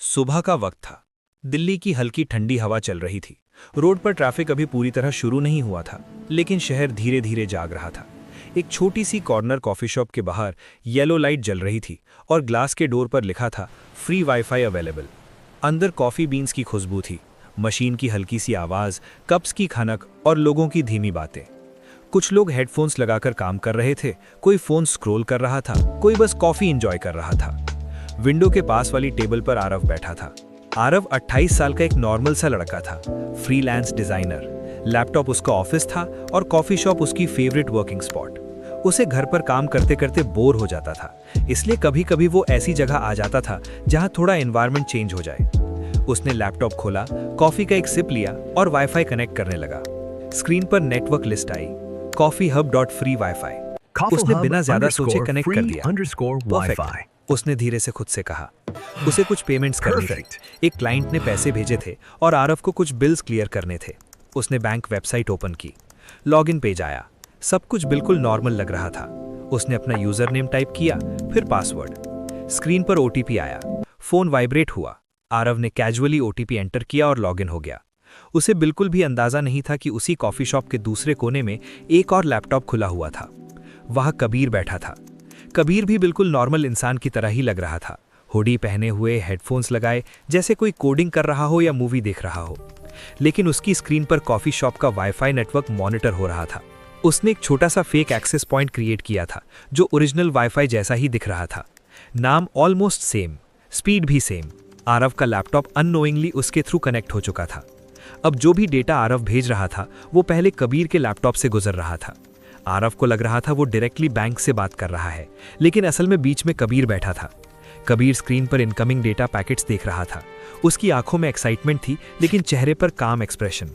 सुबह का वक्त था। दिल्ली की हल्की ठंडी हवा चल रही थी। रोड पर ट्रैफिक अभी पूरी तरह शुरू नहीं हुआ था, लेकिन शहर धीरे धीरे जाग रहा था। एक छोटी सी कॉर्नर कॉफी शॉप के बाहर येलो लाइट जल रही थी और ग्लास के डोर पर लिखा था फ्री वाईफाई अवेलेबल। अंदर कॉफी बीन्स की खुशबू थी, मशीन की हल्की सी आवाज़, कप्स की खनक और लोगों की धीमी बातें। कुछ लोग हेडफोन्स लगाकर काम कर रहे थे, कोई फ़ोन स्क्रॉल कर रहा था, कोई बस कॉफ़ी एंजॉय कर रहा था। विंडो के पास वाली टेबल पर आरव बैठा था। आरव 28 साल का एक नॉर्मल सा लड़का था, फ्रीलांस डिजाइनर। लैपटॉप उसका ऑफिस था और कॉफी शॉप उसकी फेवरेट वर्किंग स्पॉट। उसे घर पर काम करते करते बोर हो जाता था, इसलिए कभी कभी वो ऐसी जगह आ जाता था जहां थोड़ा एनवायरनमेंट चेंज हो जाए। उसने लैपटॉप खोला, कॉफी का एक सिप लिया और वाईफाई कनेक्ट करने लगा। स्क्रीन पर नेटवर्क लिस्ट आई, coffeehub.free-wi-fi। उसने बिना ज्यादा सोचे कनेक्ट कर दिया। परफेक्ट, उसने धीरे से खुद से कहा। उसे कुछ पेमेंट्स करनी थी। एक क्लाइंट ने पैसे भेजे थे और आरव को कुछ बिल्स क्लियर करने थे। उसने बैंक वेबसाइट ओपन की, लॉगिन पेज आया। सब कुछ बिल्कुल नॉर्मल लग रहा था। उसने अपना यूजर नेम टाइप किया, फिर पासवर्ड। स्क्रीन पर ओटीपी आया, फोन वाइब्रेट हुआ। आरव ने कैजुअली ओटीपी एंटर किया और लॉगिन हो गया। उसे बिल्कुल भी अंदाजा नहीं था कि उसी कॉफी शॉप के दूसरे कोने में एक और लैपटॉप खुला हुआ था। वहां कबीर बैठा था। कबीर भी बिल्कुल नॉर्मल इंसान की तरह ही लग रहा था, हुडी पहने हुए, हेडफोन्स लगाए, जैसे कोई कोडिंग कर रहा हो या मूवी देख रहा हो। लेकिन उसकी स्क्रीन पर कॉफी शॉप का वाईफाई नेटवर्क मॉनिटर हो रहा था। उसने एक छोटा सा फेक एक्सेस पॉइंट क्रिएट किया था, जो ओरिजिनल वाईफाई जैसा ही दिख रहा था। नाम ऑलमोस्ट सेम, स्पीड भी सेम। आरव का लैपटॉप अननोइंगली उसके थ्रू कनेक्ट हो चुका था। अब जो भी डेटा आरव भेज रहा था वो पहले कबीर के लैपटॉप से गुजर रहा था। आरव को लग रहा था वो डायरेक्टली बैंक से बात कर रहा है, लेकिन असल में बीच में कबीर बैठा था। कबीर स्क्रीन पर इनकमिंग डेटा पैकेट्स देख रहा था। उसकी आंखों में एक्साइटमेंट थी, लेकिन चेहरे पर काम एक्सप्रेशन।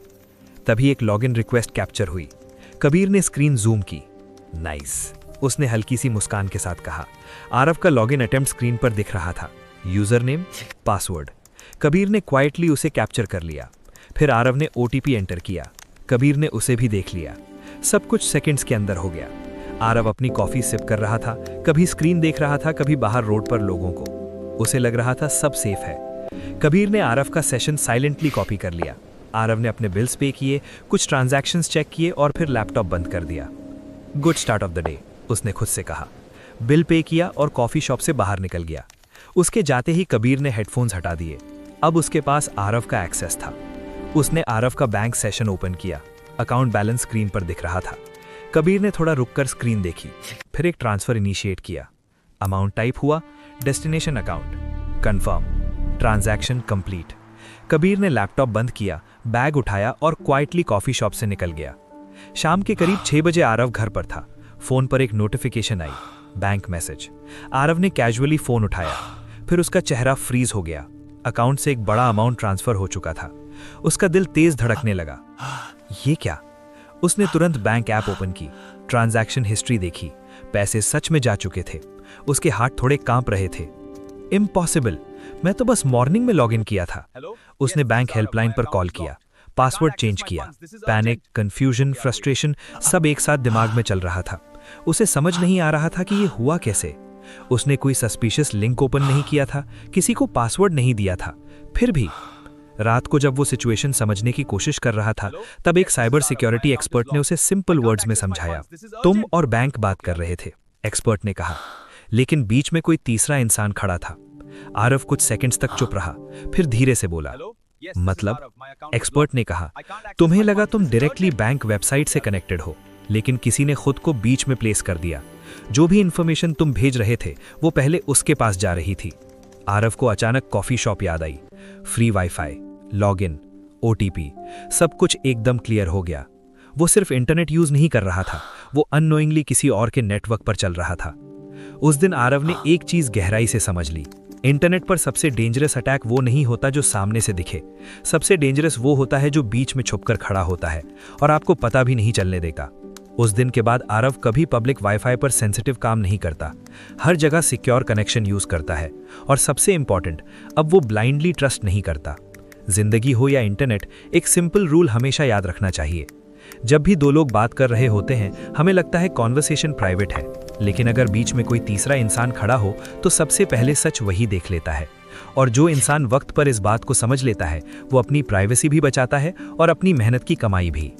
तभी एक लॉगिन रिक्वेस्ट कैप्चर हुई। कबीर ने स्क्रीन जूम की। नाइस, उसने हल्की सी मुस्कान के साथ कहा। आरव का लॉगिन अटेम्प्ट स्क्रीन पर दिख रहा था, यूजर नेम, पासवर्ड। कबीर ने क्वाइटली उसे कैप्चर कर लिया। फिर आरव ने ओटीपी एंटर किया। कबीर ने उसे भी देख लिया। सब कुछ सेकंड्स के अंदर हो गया। आरव अपनी कॉफी सिप कर रहा था, कभी स्क्रीन देख रहा था, कभी बाहर रोड पर लोगों को। उसे लग रहा था सब सेफ है। कबीर ने आरव का सेशन साइलेंटली कॉपी कर लिया। आरव ने अपने बिल्स पे किए, कुछ ट्रांजैक्शंस चेक किए और फिर लैपटॉप बंद कर दिया। Good start of the day, उसने खुद से कहा। बिल पे किया और कॉफी शॉप से बाहर निकल गया। उसके जाते ही कबीर ने हेडफोन्स हटा दिए। अब उसके पास आरव का एक्सेस था। उसने आरव का बैंक सेशन ओपन किया। अकाउंट बैलेंस स्क्रीन पर दिख रहा था। कबीर ने थोड़ा रुककर स्क्रीन देखी, फिर एक ट्रांसफर इनिशिएट किया। अमाउंट टाइप हुआ, destination account, confirm, transaction complete. Kabir ने लैपटॉप बंद किया, बैग उठाया और क्वाइटली कॉफी शॉप से निकल गया। शाम के करीब 6 बजे आरव घर पर था। फोन पर एक नोटिफिकेशन आई, बैंक मैसेज। आरव ने कैजुअली फोन उठाया, फिर उसका चेहरा फ्रीज हो गया। अकाउंट से एक बड़ा अमाउंट ट्रांसफर हो चुका था। उसका दिल तेज धड़कने लगा। ये क्या? उसने तुरंत बैंक ऐप ओपन की, ट्रांजैक्शन हिस्ट्री देखी। पैसे सच में जा चुके थे। उसके हाथ थोड़े कांप रहे थे। इम्पॉसिबल, मैं तो बस मॉर्निंग में लॉगिन किया था। उसने बैंक हेल्पलाइन पर कॉल किया, पासवर्ड चेंज किया। पैनिक, कंफ्यूजन, फ्रस्ट्रेशन सब एक साथ दिमाग में चल रहा था। उसे समझ नहीं आ रहा था कि ये हुआ कैसे। उसने कोई सस्पिशियस लिंक ओपन नहीं किया था, किसी को पासवर्ड नहीं दिया था। फिर भी रात को जब वो सिचुएशन समझने की कोशिश कर रहा था, तब एक साइबर सिक्योरिटी एक्सपर्ट ने उसे सिंपल वर्ड्स में समझाया। तुम और बैंक बात कर रहे थे, एक्सपर्ट ने कहा, लेकिन बीच में कोई तीसरा इंसान खड़ा था। आरव कुछ सेकंड्स तक चुप रहा, फिर धीरे से बोला, मतलब? एक्सपर्ट ने कहा, तुम्हें लगा तुम डायरेक्टली बैंक वेबसाइट से कनेक्टेड हो, लेकिन किसी ने खुद को बीच में प्लेस कर दिया। जो भी इंफॉर्मेशन तुम भेज रहे थे वो पहले उसके पास जा रही थी। आरव को अचानक कॉफी शॉप याद आई। फ्री वाईफाई, लॉगिन, ओटीपी, सब कुछ एकदम क्लियर हो गया। वो सिर्फ इंटरनेट यूज नहीं कर रहा था, वो अननोइंगली किसी और के नेटवर्क पर चल रहा था। उस दिन आरव ने एक चीज गहराई से समझ ली। इंटरनेट पर सबसे डेंजरस अटैक वो नहीं होता जो सामने से दिखे। सबसे डेंजरस वो होता है जो बीच में छुपकर खड़ा होता है और आपको पता भी नहीं चलने देगा। उस दिन के बाद आरव कभी पब्लिक वाईफाई पर सेंसिटिव काम नहीं करता। हर जगह सिक्योर कनेक्शन यूज करता है और सबसे इंपॉर्टेंट, अब वो ब्लाइंडली ट्रस्ट नहीं करता। जिंदगी हो या इंटरनेट, एक सिंपल रूल हमेशा याद रखना चाहिए। जब भी दो लोग बात कर रहे होते हैं, हमें लगता है कॉन्वर्सेशन प्राइवेट है, लेकिन अगर बीच में कोई तीसरा इंसान खड़ा हो तो सबसे पहले सच वही देख लेता है। और जो इंसान वक्त पर इस बात को समझ लेता है वो अपनी प्राइवेसी भी बचाता है और अपनी मेहनत की कमाई भी।